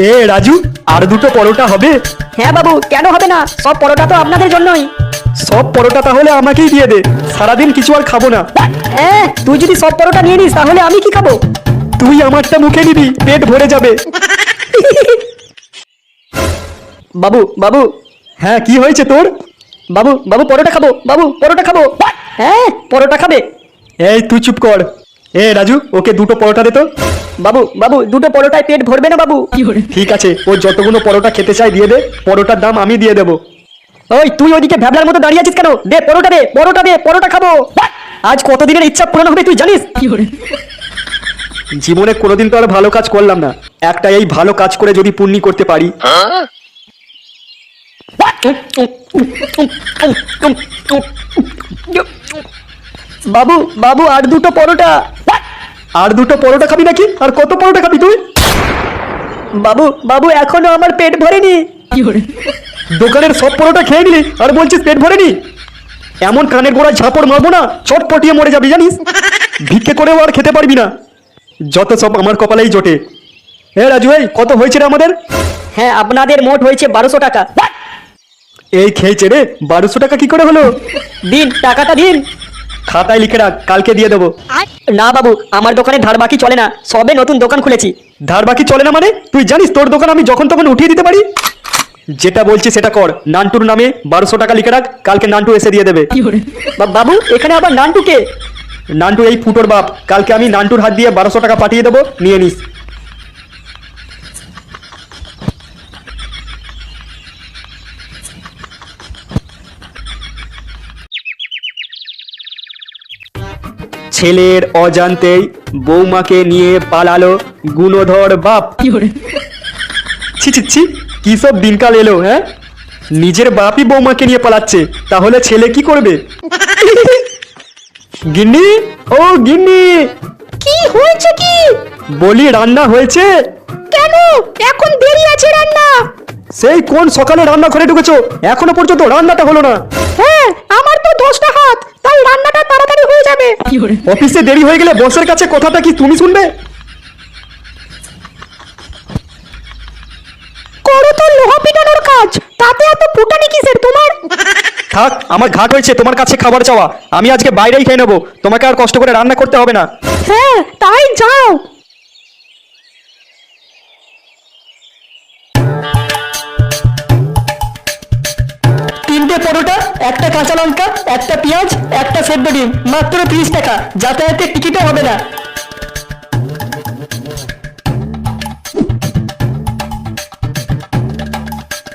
এ রাজু, আর দুটো পরোটা হবে? হ্যাঁ বাবু, কেন হবে না? সব পরোটা তো আপনাদের জন্যই। সব পরোটা তাহলে আমাকেই দিয়ে দে, সারাদিন কিছু আর খাবো না। হ্যাঁ, তুই যদি সব পরোটা নিয়ে নিস তাহলে আমি কি খাবো? তুই আমারটা মুখে নিবি, পেট ভরে যাবে। বাবু বাবু, হ্যাঁ, কি হয়েছে তোর? বাবু বাবু পরোটা খাবো, বাবু পরোটা খাবো। হ্যাঁ, পরোটা খাবে? এই তুই চুপ কর। এ রাজু, ওকে দুটো পরোটা দে তো। বাবু বাবু, দুটো পরোটায় পেট ভরবে না বাবু। ঠিক আছে, ও যতগুলো পরোটা খেতে চায় দিয়ে দে, পরোটার দাম আমি দিয়ে দেবো। ওই তুই ওইদিকে ভ্যাবলার মতো দাঁড়িয়ে আছিস কেন? দে পরোটা, দে পরোটা, দে পরোটা খাবো। আজ কতদিনের ইচ্ছা পূরণ হবে তুই জানিস? জীবনে কোনোদিন তো আর ভালো কাজ করলাম না, একটা এই ভালো কাজ করে যদি পুণ্যি করতে পারি। বাবু বাবু, আর দুটো পরোটা। আর দুটো পরোটা খাবি নাকি? আর কত পরোটা খাবি তুই? বাবু বাবু, এখনো আমার পেট ভরেনি। দোকানের সব পরোটা খেয়ে নিলি আর বলছিস পেট ভরেনি? এমন কানের গোড়ায় ঝাপড় মারবো না, চটপটিয়ে মরে যাবি জানিস। ভিক্ষে করেও আর খেতে পারবি না, যত সব আমার কপালেই জোটে। এ রাজু, এই কত হয়েছে রে আমাদের? হ্যাঁ, আপনাদের মোট হয়েছে 1200 টাকা। এই খেয়েছে রে, 1200 টাকা কি করে হলো? দিন, টাকাটা দিন। খাতায় লিখে রাখ, কালকে দিয়ে দেবো। না বাবু, আমার দোকানে ধার বাকি চলে না, সবে নতুন দোকান খুলেছি। ধার বাকি চলে না মানে? তুই জানিস তোর দোকান আমি যখন তখন উঠিয়ে দিতে পারি? যেটা বলছি সেটা কর। নান্টুর নামে 1200 টাকা লিখে রাখ, কালকে নান্টু এসে দিয়ে দেবে। বাবু, এখানে আবার নান্টুকে? নান্টু এই ফুটোর বাপ, কালকে আমি নান্টুর হাত দিয়ে 1200 টাকা পাঠিয়ে দেবো, নিয়ে নিস। ছেলের অজান্তেই বৌমাকে নিয়ে পালালো গুণধর বাপ। ছি ছি ছি, কি সব দিনকাল এলো! হ্যাঁ, নিজের বাপই বৌমাকে নিয়ে পালাচ্ছে, তাহলে ছেলে কি করবে? গিন্নি, ও গিন্নি! কি হয়েছে কি? বলি রান্না হয়েছে? কেন এখন দেরি আছে রান্না? সেই কোন সকালে রান্না করে ঢুকেছো, এখনো পর্যন্ত রান্নাটা হলো না? হ্যাঁ, আমার তো 10টা হাত, তাই রান্নাটা তাড়াতাড়ি হয়ে যাবে। অফিসে দেরি হয়ে গেলে বসের কাছে কথাটা কি তুমি শুনবে? করো তো লোহা পিটানোর কাজ, তাতে এত ফুটানি কিসের তোমার? থাক, আমার ঘাট হয়েছে তোমার কাছে খাবার চাওয়া, আমি আজকে বাইরেই খেয়ে নেবো, তোমাকে আর কষ্ট করে রান্না করতে হবে না। হ্যাঁ, তাই যাও। তিনটে পরোটা, একটা কাঁচা লঙ্কা, একটা পেঁয়াজ, একটা সেদ্ধ ডিম, মাত্র 30 টাকা। যাতায়াতের টিকিটও হবে না।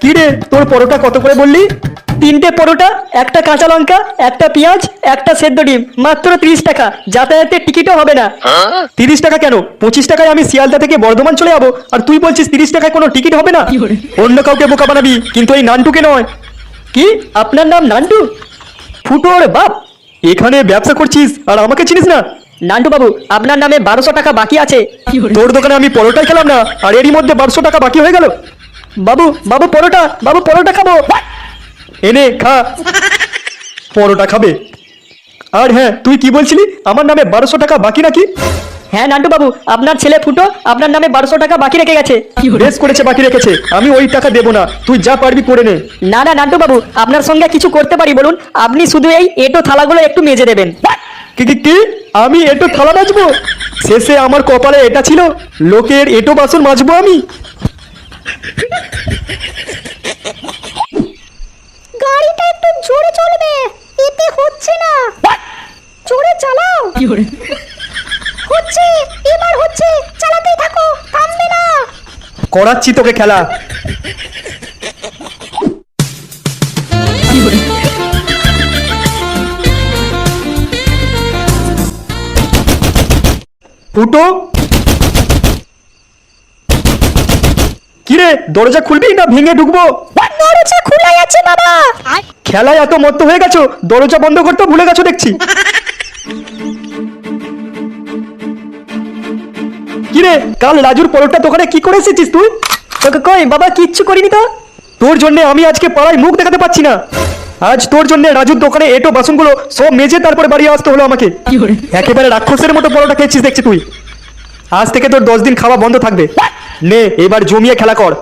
কি রে, তোর পরোটা কত করে বললি? তিনটে পরোটা, একটা কাঁচা লঙ্কা, একটা পেঁয়াজ, একটা সেদ্ধ ডিম, মাত্র 30 টাকা। যাতায়াতের টিকিটও হবে না। 30 টাকা কেন? 25 টাকায় আমি শিয়ালদা থেকে বর্ধমান চলে যাবো, আর তুই বলছিস 30 টাকায় কোনো টিকিট হবে না? অন্য কাউকে বোকা বানাবি, কিন্তু এই নান্টুকে নয়। কি, আপনার নাম নান্টু? ফুটোর বাপ, এখানে ব্যবসা করছিস আর আমাকে চিনিস না? নান্টু বাবু, আপনার নামে 1200 টাকা বাকি আছে। তোর দোকানে আমি পরোটাই খেলাম না, আর এরই মধ্যে 1200 টাকা বাকি হয়ে গেল। বাবু বাবু পরোটা, বাবু পরোটা খাবো। এনে খা, পরোটা খাবে। আর হ্যাঁ, তুই কি বলছিলি, আমার নামে 1200 টাকা বাকি নাকি? হ্যাঁ নান্টু বাবু, আপনার ছেলে ফুটো আপনার নামে 1200 টাকা বাকি রেখে গেছে। বেশ করেছে, বাকি রেখেছে, আমি ওই টাকা দেবো না, তুই যা পারবি করে নে। না না নান্টু বাবু, আপনার সঙ্গে কিছু করতে পারি বলুন? আপনি শুধু এই এঁটো থালাগুলো একটু মেজে দেবেন। কি কি কি? আমি এটো থালা মাজবো? শেষে আমার কপালে এটা ছিল, লোকের এটো বাসন মাজবো আমি? গাড়িটা একটু জোরে চলবে, এতে হচ্ছে না। জোরে চালাও। হচ্ছে, এবার হচ্ছে, চালাতেই থাকো, থামবে না। করাচ্ছি তোকে খেলা। ফুটো, কিরে দরজা খুলবি না ভেঙে ঢুকবো? দরজা খোলাই আছে বাবা। খেলায় এত মত্ত হয়ে গেছো, দরজা বন্ধ করতে ভুলে গেছো দেখছি। কিরে, কাল রাজুর পরোটা দোকানে কি করে এসেছিস তুই? তোকে কই বাবা, কিচ্ছু করিনি তো। তোর জন্য আমি আজকে পাড়ায় মুখ দেখাতে পাচ্ছি না। আজ তোর জন্য রাজুর দোকানে এটো বাসনগুলো সব মেজে তারপরে বাড়ি আসতে হলো আমাকে। একেবারে রাক্ষসের মতো পরোটা খেয়েছিস দেখছি তুই। আজ থেকে তোর 10 দিন খাওয়া বন্ধ থাকবে। নে এবার জমিয়ে খেলা কর।